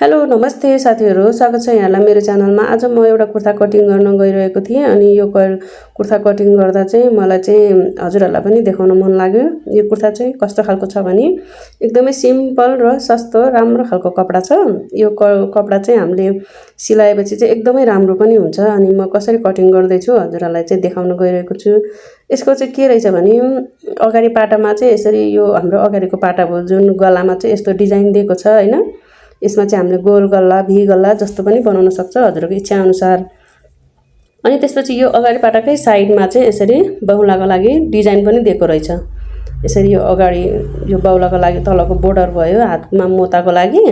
Hello नमस्ते साथीहरु, स्वागत छ यहाँलाई मेरो च्यानलमा। आज म एउटा कुर्ता कटिङ गर्न गइरहेको थिएँ अनि यो कुर्ता कटिङ गर्दा चाहिँ मलाई चाहिँ हजुरहरुलाई पनि देखाउन मन लाग्यो। यो कुर्ता चाहिँ कस्तो खालको छ भने एकदमै सिम्पल र सस्तो राम्रो खालको कपडा छ। यो कपडा चाहिँ हामीले सिलाएपछि चाहिँ एकदमै राम्रो पनि हुन्छ अनि म कसरी कटिङ गर्दै छु हजुरहरुलाई चाहिँ देखाउन गइरहेको छु। यसको चाहिँ के रहेछ भने अगाडि पाटामा चाहिँ यसरी यो हाम्रो अगाडिको पाटा भयो जुन गलामा चाहिँ यस्तो डिजाइन दिएको छ हैन। यसमा चाहिँ हामीले गोल गल्ला भी गल्ला जस्तो पनि बनाउन सक्छ हजुरको इच्छा अनुसार। अनि त्यसपछि यो अगाडि पाटाकै साइडमा चाहिँ यसरी बाहुलाको लागि डिजाइन पनि दिएको रहेछ। यसरी यो अगाडि यो बाहुलाको लागि तलको बोर्डर भयो हातमा मोताको लागि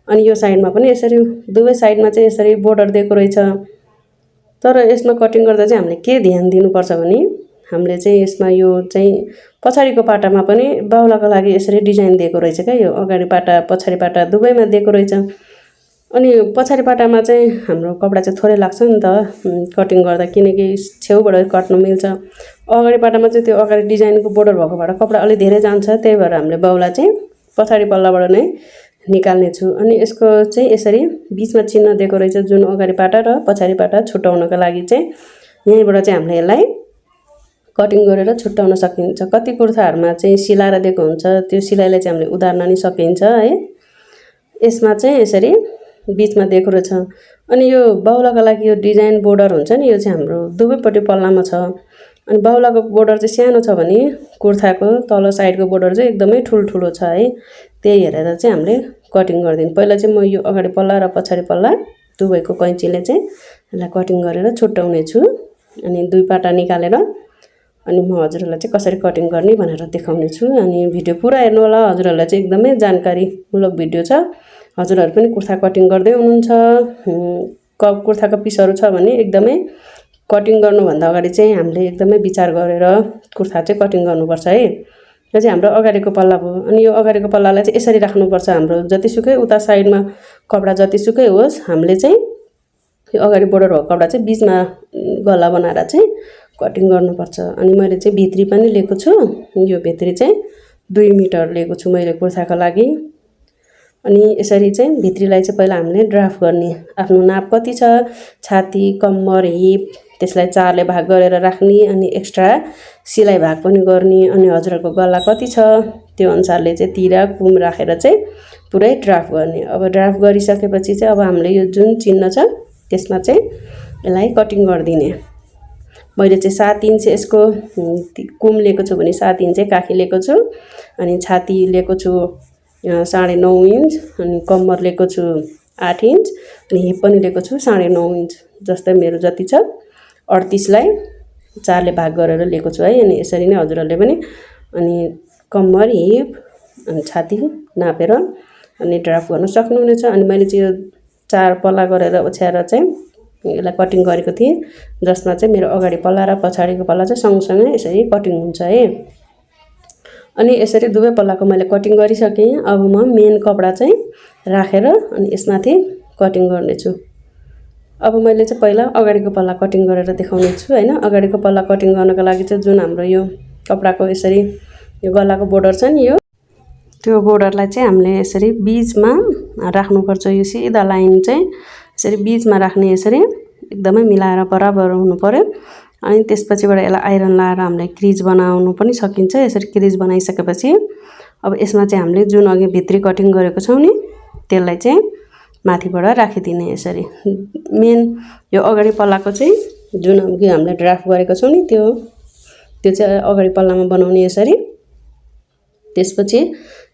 अनि यो साइडमा पनि यसरी दुवै साइडमा चाहिँ यसरी बोर्डर दिएको रहेछ। तर यसमा कटिङ गर्दा चाहिँ हामीले के ध्यान दिनुपर्छ भने हामीले चाहिँ यसमा यो चाहिँ पछाडीको पाटामा पनि बाहुलाको लागि यसरी डिजाइन दिएको रहेछ के। यो अगाडि पाटा पछाडी पाटा दुवैमा दिएको रहेछ। अनि पछाडी पाटामा चाहिँ हाम्रो कपडा चाहिँ थोरै लाग्छ नि त कटिङ गर्दा किनकि छेउबाट काट्न मिल्छ। अगाडि पाटामा चाहिँ त्यो अगाडि डिजाइनको बोर्डर भएको भएर कपडा अलि धेरै जान्छ, त्यही भएर हामीले बाहुला चाहिँ पछाडी पल्लाबाट नै निकाल्ने छु। अनि यसको चाहिँ यसरी बीचमा चिन्ह दिएको रहेछ जुन अगाडि पाटा र पछाडी पाटा छुटाउनको लागि चाहिँ यहीँबाट चाहिँ हामीले यसलाई कटिङ गरेर छुट्याउन सकिन्छ। कति कुर्ताहरुमा चाहिँ सिलाएर दिएको हुन्छ, त्यो सिलाइलाई चाहिँ हामीले उदार्न नि सकिन्छ है। यसमा चाहिँ यसरी बीचमा दिएको रहेछ। अनि यो बाहुलाको लागि यो डिजाइन बोर्डर हुन्छ नि, यो चाहिँ हाम्रो दुवैपट्टि पल्लामा छ। अनि बाहुलाको बोर्डर चाहिँ सानो छ भने कुर्ताको तल साइडको बोर्डर चाहिँ एकदमै ठुलो छ है। त्यही हेरेर चाहिँ हामीले कटिङ गर्दिनु। पहिला चाहिँ म यो अगाडि पल्ला र पछाडी पल्ला दुवैको कैंचीले चाहिँ यसलाई कटिङ गरेर छुट्याउने छु। अनि दुई पाटा निकालेर अनि म हजुरहरुलाई चाहिँ कसरी कटिङ गर्ने भनेर देखाउने छु। अनि भिडियो पुरा हेर्नु होला, हजुरहरुलाई चाहिँ एकदमै जानकारीमूलक भिडियो छ। हजुरहरु पनि कुर्ता कटिङ गर्दै हुनुहुन्छ, कुर्ताको पिसहरु छ भने एकदमै कटिङ गर्नुभन्दा अगाडि चाहिँ हामीले एकदमै विचार गरेर कुर्ता चाहिँ कटिङ गर्नुपर्छ है। यो चाहिँ हाम्रो अगाडिको पल्ला भयो। अनि यो अगाडिको पल्लालाई चाहिँ यसरी राख्नुपर्छ। हाम्रो जतिसुकै उता साइडमा कपडा जतिसुकै होस् हामीले चाहिँ यो अगाडि बोर्डर भएको कपडा चाहिँ बीचमा गला बनाएर चाहिँ कटिङ गर्नुपर्छ। अनि मैले चाहिँ भित्री पनि लिएको छु। यो भित्री चाहिँ 2 मिटर लिएको छु मैले कुर्ताको लागि। अनि यसरी चाहिँ भित्रीलाई चाहिँ पहिला हामीले ड्राफ्ट गर्ने। आफ्नो नाप कति छ, छाती कम्मर हिप त्यसलाई 4 ले भाग गरेर राख्ने अनि एक्स्ट्रा सिलाइ भाग पनि गर्ने। अनि हजुरहरुको गला कति छ त्यो अनुसारले चाहिँ तिरा कुम राखेर चाहिँ पुरै ड्राफ्ट गर्ने। अब ड्राफ्ट गरिसकेपछि चाहिँ अब हामीले यो जुन चिन्ह छ त्यसमा चाहिँ यसलाई कटिङ गर्दिने। मैले चाहिँ 7 इन्च यसको कुम लिएको छु भने 7 इन्च चाहिँ काखी लिएको छु। अनि छाती लिएको छु 9.5 इन्च अनि कम्मर लिएको छु 8 इन्च अनि हिप पनि लिएको छु 9.5 इन्च। जस्तै मेरो जति छ 38 लाई 4 ले भाग गरेर लिएको छु है। अनि यसरी नै हजुरहरुले पनि अनि कम्मर हिप अनि छाती नापेर अनि ड्राफ्ट गर्न सक्नुहुनेछ। अनि मैले चाहिँ यो 4 पल्ला गरेर ओछ्याएर चाहिँ यसलाई कटिङ गरेको थिएँ, जसमा चाहिँ मेरो अगाडि पल्ला र पछाडीको पल्ला चाहिँ सँगसँगै यसरी कटिङ हुन्छ है। अनि यसरी दुवै पल्लाको मैले कटिङ गरिसकेँ। अब म मेन कपडा चाहिँ राखेर अनि यसमाथि कटिङ गर्ने छु। अब मैले चाहिँ पहिला अगाडिको पल्ला कटिङ गरेर देखाउने छु हैन। अगाडिको पल्ला कटिङ गर्नको लागि चाहिँ जुन हाम्रो यो कपडाको यसरी यो गलाको बोर्डर छ नि, यो त्यो बोर्डरलाई चाहिँ हामीले यसरी बीचमा राख्नुपर्छ। यो सिधा लाइन चाहिँ यसरी बीचमा राख्ने, यसरी एकदमै मिलाएर बराबर हुनु पर्यो। अनि त्यसपछिबाट यसलाई आइरन लाएर हामीले क्रिज बनाउनु पनि सकिन्छ। यसरी क्रिज बनाइसकेपछि अब यसमा चाहिँ हामीले जुन अघि भित्री कटिङ गरेको छौं नि त्यसलाई चाहिँ माथिबाट राखिदिने। यसरी मेन यो अगाडि पल्लाको चाहिँ जुन अघि हामीले ड्राफ्ट गरेको छौं नि त्यो चाहिँ अगाडि पल्लामा बनाउने यसरी। त्यसपछि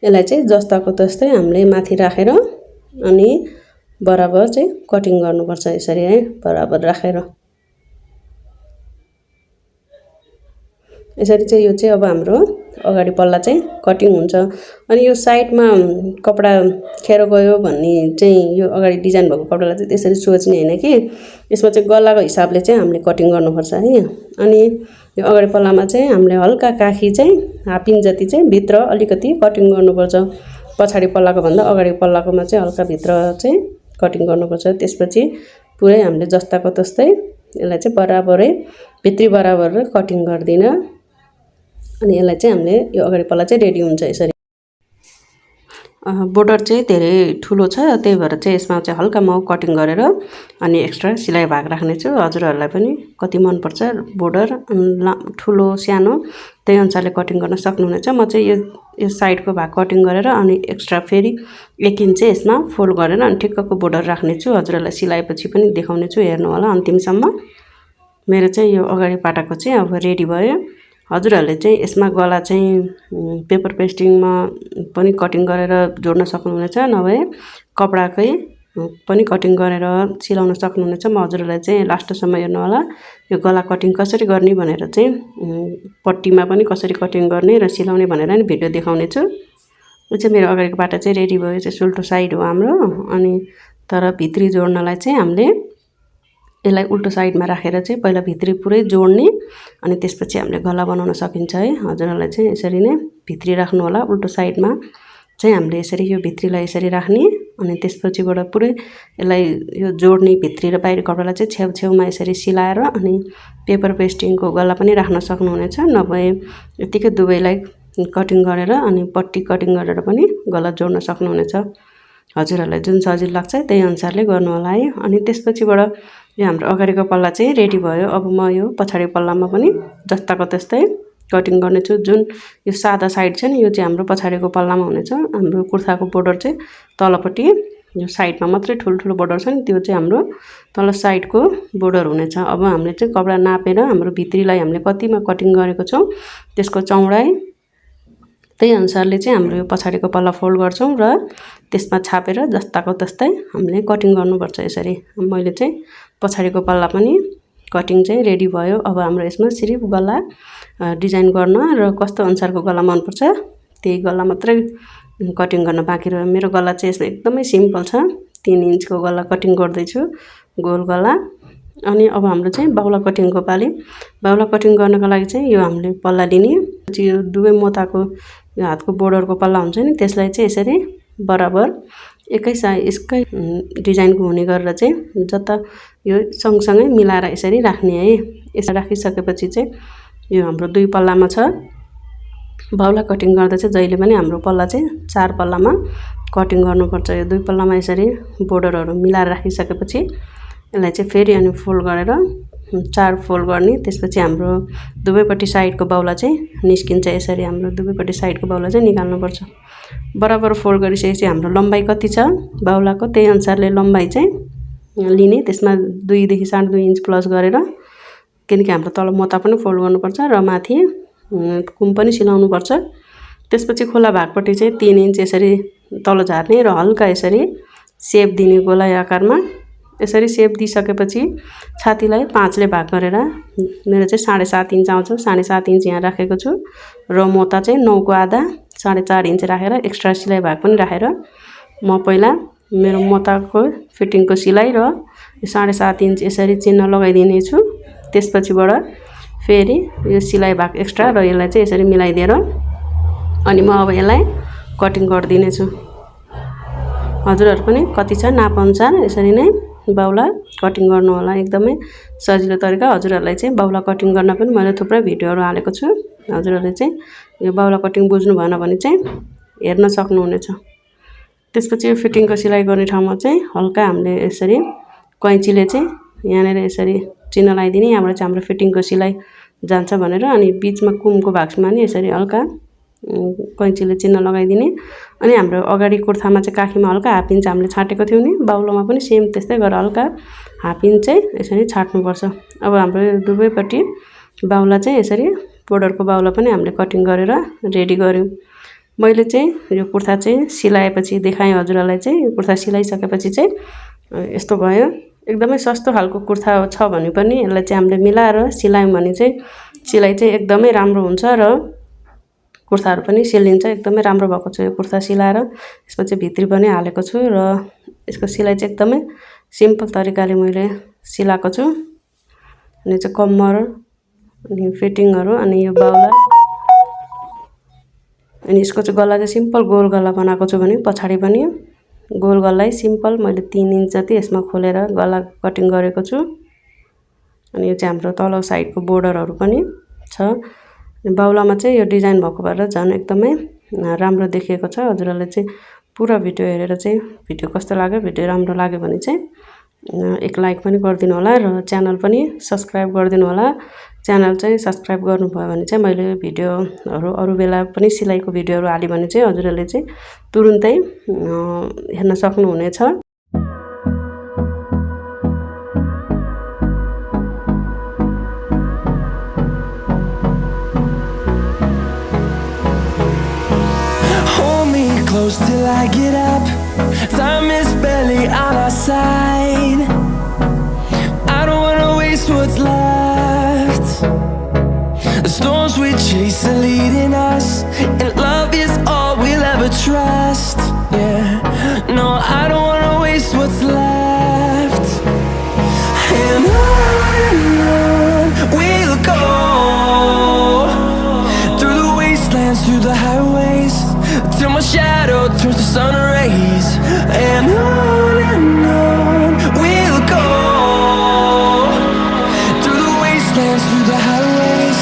यसलाई चाहिँ जस्ताको तस्तै हामीले माथि राखेर अनि बराबर चाहिँ कटिङ गर्नुपर्छ यसरी है, बराबर राखेर। यसरी चाहिँ यो चाहिँ अब हाम्रो अगाडि पल्ला चाहिँ कटिङ हुन्छ। अनि यो साइडमा कपडा खेर गयो भन्ने चाहिँ यो अगाडि डिजाइन भएको कपडालाई चाहिँ त्यसरी सोच्ने हैन कि, यसमा चाहिँ गलाको हिसाबले चाहिँ हामीले कटिङ गर्नुपर्छ है। अनि यो अगाडि पल्लामा चाहिँ हामीले हल्का काखी चाहिँ हाफ इन्च जति चाहिँ भित्र अलिकति कटिङ गर्नुपर्छ। पछाडी पल्लाको भन्दा अगाडि पल्लाकोमा चाहिँ हल्का भित्र चाहिँ कटिङ गर्नुपर्छ। त्यसपछि पुरै हामीले जस्ताको तस्तै यसलाई चाहिँ बराबरै भित्री बराबर कटिङ गर्दिन। अनि यसलाई चाहिँ हामीले यो अगाडि पल्ला चाहिँ रेडी हुन्छ यसरी। बोर्डर चाहिँ धेरै ठुलो छ, त्यही भएर चाहिँ यसमा चाहिँ हल्का म कटिङ गरेर अनि एक्स्ट्रा सिलाइ भाग राख्नेछु। हजुरहरूलाई पनि कति मनपर्छ बोर्डर ठुलो सानो त्यही अनुसारले कटिङ गर्न सक्नुहुनेछ। म चाहिँ यो साइडको भाग कटिङ गरेर अनि एक्स्ट्रा फेरि 1 इन्च चाहिँ यसमा फोल्ड गरेर अनि ठिक्कको बोर्डर राख्नेछु। हजुरहरूलाई सिलाएपछि पनि देखाउनेछु, हेर्नु होला अन्तिमसम्म। मेरो चाहिँ यो अगाडि पाटाको चाहिँ अब रेडी भयो। हजुरहरूले चाहिँ यसमा गला चाहिँ पेपर पेस्टिङमा पनि कटिङ गरेर जोड्न सक्नुहुनेछ, नभए कपडाकै पनि कटिङ गरेर सिलाउन सक्नुहुनेछ। म हजुरहरूलाई चाहिँ लास्टसम्म हेर्नु होला यो गला कटिङ कसरी गर्ने भनेर चाहिँ पट्टीमा पनि कसरी कटिङ गर्ने र सिलाउने भनेर नि भिडियो देखाउने छु। यो चाहिँ मेरो अगाडिको पाटा चाहिँ रेडी भयो। चाहिँ उल्टो साइड हो हाम्रो। अनि तर भित्री जोड्नलाई चाहिँ हामीले यसलाई उल्टो साइडमा राखेर चाहिँ पहिला भित्री पुरै जोड्ने अनि त्यसपछि हामीले गला बनाउन सकिन्छ है। हजुरहरूलाई चाहिँ यसरी नै भित्री राख्नु होला। उल्टो साइडमा चाहिँ हामीले यसरी यो भित्रीलाई यसरी राख्ने अनि त्यसपछिबाट पुरै यसलाई यो जोड्ने भित्री र बाहिरी कपडालाई चाहिँ छेउछेउमा यसरी सिलाएर अनि पेपर पेस्टिङको गला पनि राख्न सक्नुहुनेछ, नभए यतिकै दुवैलाई कटिङ गरेर अनि पट्टी कटिङ गरेर पनि गला जोड्न सक्नुहुनेछ। हजुरहरूलाई जुन सजिलो लाग्छ त्यही अनुसारले गर्नु होला है। अनि त्यसपछिबाट यो हाम्रो अगाडिको पल्ला चाहिँ रेडी भयो। अब म यो पछाडिको पल्लामा पनि जस्ताको त्यस्तै कटिङ गर्नेछु। जुन यो सादा साइड छ नि यो चाहिँ हाम्रो पछाडिको पल्लामा हुनेछ। हाम्रो कुर्ताको बोर्डर चाहिँ तलपट्टि यो साइडमा मात्रै ठुल्ठुलो बोर्डर छ नि त्यो चाहिँ हाम्रो तल साइडको बोर्डर हुनेछ। अब हामीले चाहिँ कपडा नापेर हाम्रो भित्रीलाई हामीले कतिमा कटिङ गरेको छौँ त्यसको चौडाइ त्यही अनुसारले चाहिँ हाम्रो यो पछाडिको पल्ला फोल्ड गर्छौँ र त्यसमा छापेर जस्ताको तस्तै हामीले कटिङ गर्नुपर्छ यसरी। मैले चाहिँ पछाडिको पल्ला पनि कटिङ चाहिँ रेडी भयो। अब हाम्रो यसमा सिर्फ गला डिजाइन गर्न र कस्तो अनुसारको गला मनपर्छ त्यही गला मात्रै कटिङ गर्न बाँकी रह्यो। मेरो गला चाहिँ यसमा एकदमै सिम्पल छ। 3 इन्चको गला कटिङ गर्दैछु, गोल गला। अनि अब हाम्रो चाहिँ बाहुला कटिङको पाली। बाहुला कटिङ गर्नको लागि चाहिँ यो हामीले पल्ला लिने, यो दुवै मोताको यो हातको बोर्डरको पल्ला हुन्छ नि त्यसलाई चाहिँ यसरी बराबर एकै डिजाइनको हुने गरेर चाहिँ जता यो सँगसँगै मिलाएर यसरी राख्ने है। यसरी राखिसकेपछि चाहिँ यो हाम्रो 2 पल्लामा छ। बाहुला कटिङ गर्दा चाहिँ जहिले पनि हाम्रो पल्ला चाहिँ 4 पल्लामा कटिङ गर्नुपर्छ। यो 2 पल्लामा यसरी बोर्डरहरू मिलाएर राखिसकेपछि यसलाई चाहिँ फेरि अनि फोल्ड गरेर 4 फोल्ड गर्ने। त्यसपछि हाम्रो दुवैपट्टि साइडको बाहुला चाहिँ निस्किन्छ। यसरी हाम्रो दुवैपट्टि साइडको बाहुला चाहिँ निकाल्नुपर्छ। बराबर फोल्ड गरिसकेपछि हाम्रो लम्बाइ कति छ बाहुलाको त्यही अनुसारले लम्बाइ चाहिँ लिने। त्यसमा 2 देखि 2.5 इन्च प्लस गरेर, किनकि हाम्रो तल मोता पनि फोल्ड गर्नुपर्छ र माथि कुम पनि सिलाउनुपर्छ। त्यसपछि खोला भागपट्टि चाहिँ 3 इन्च यसरी तल झार्ने र हल्का यसरी सेप दिने गोलाई आकारमा। यसरी सेप दिइसकेपछि छातीलाई 5 ले भाग गरेर मेरो चाहिँ 7.5 इन्च आउँछ। 7.5 इन्च यहाँ राखेको छु र मोता चाहिँ 9 को आधा 4.5 इन्च राखेर एक्स्ट्रा सिलाइ भाग पनि राखेर म पहिला मेरो मोताको फिटिङको सिलाइ र 7.5 इन्च यसरी चिन्ह लगाइदिने छु। त्यसपछिबाट फेरि यो सिलाइ भाग एक्स्ट्रा र यसलाई चाहिँ यसरी मिलाइदिएर अनि म अब यसलाई कटिङ गरिदिने छु। हजुरहरू पनि कति छ नापअनुसार यसरी नै बाहुला कटिङ गर्नु होला। एकदमै सजिलो तरिका। हजुरहरूलाई चाहिँ बाहुला कटिङ गर्न पनि मैले थुप्रै भिडियोहरू हालेको छु। हजुरहरूले चाहिँ यो बाहुला कटिङ बुझ्नु भएन भने चाहिँ हेर्न सक्नुहुनेछ। त्यसपछि यो फिटिङको सिलाइ गर्ने ठाउँमा चाहिँ हल्का हामीले यसरी कैँचीले चाहिँ यहाँनिर यसरी चिन्ह लगाइदिने। यहाँबाट चाहिँ हाम्रो फिटिङको सिलाइ जान्छ भनेर अनि बिचमा कुमको भागमा नि यसरी हल्का कैँचीले चिन्ह लगाइदिने। अनि हाम्रो अगाडि कुर्तामा चाहिँ काखीमा हल्का हाफ इन्च हामीले छाटेको थियौँ नि, बाहुलामा पनि सेम त्यस्तै गरेर हल्का हाफ इन्च चाहिँ यसरी छाट्नुपर्छ। अब हाम्रो दुवैपट्टि बाहुला चाहिँ यसरी बोर्डरको बाहुला पनि हामीले कटिङ गरेर रेडी गऱ्यौँ। मैले चाहिँ यो कुर्ता चाहिँ सिलाएपछि देखाएँ हजुरहरूलाई। चाहिँ यो कुर्ता सिलाइसकेपछि चाहिँ यस्तो भयो। एकदमै सस्तो खालको कुर्ता छ भने पनि यसलाई चाहिँ हामीले मिलाएर सिलायौँ भने चाहिँ सिलाइ चाहिँ एकदमै राम्रो हुन्छ र कुर्ताहरू पनि सिलिन्छ। एकदमै राम्रो भएको छ यो कुर्ता सिलाएर। यसमा चाहिँ भित्री पनि हालेको छु र यसको सिलाइ चाहिँ एकदमै सिम्पल तरिकाले मैले सिलाएको छु। अनि चाहिँ कम्मर अनि फिटिङहरू अनि यो बाहुला अनि यसको चाहिँ गला चाहिँ सिम्पल गोल गला बनाएको छु भने पछाडि पनि गोल गलै सिम्पल मैले 3 इन्च जति यसमा खोलेर गला कटिङ गरेको छु। अनि यो चाहिँ हाम्रो तल साइडको बोर्डरहरू पनि छ। बाहुलामा चाहिँ यो डिजाइन भएको भएर झन् एकदमै राम्रो देखिएको छ। हजुरहरूले चाहिँ पुरा भिडियो हेरेर चाहिँ भिडियो कस्तो लाग्यो, भिडियो राम्रो लाग्यो भने चाहिँ एक लाइक पनि गरिदिनु होला र च्यानल पनि सब्स्क्राइब गरिदिनु होला। च्यानल चाहिँ सब्स्क्राइब गर्नुभयो भने चाहिँ मैले भिडियोहरू अरू बेला पनि सिलाइको भिडियोहरू हाल्यो भने चाहिँ हजुरहरूले चाहिँ तुरुन्तै हेर्न सक्नुहुनेछ। Close till I get up. Time is barely on our side. I don't wanna waste what's left. The storms we chase are leading us, and love is all we'll ever trust. Yeah, no, I don't wanna waste what's left. And on we'll go, through the wastelands, through the highways, till my shadow turns to sun rays. And on we'll go, through the wastelands, through the highways.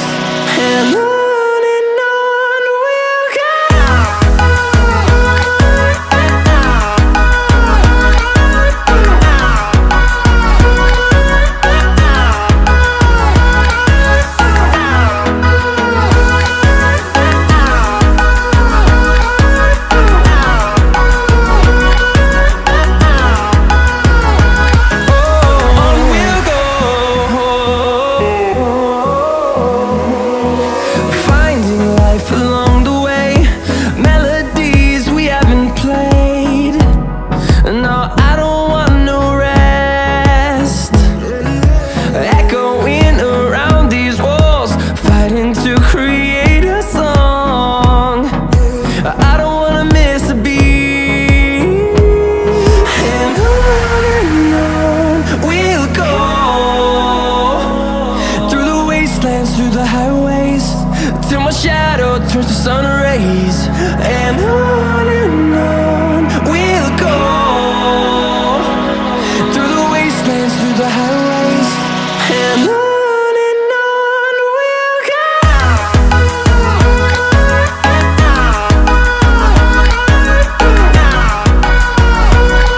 And on we'll go. Through the highways, till my shadow turns to sun rays. And on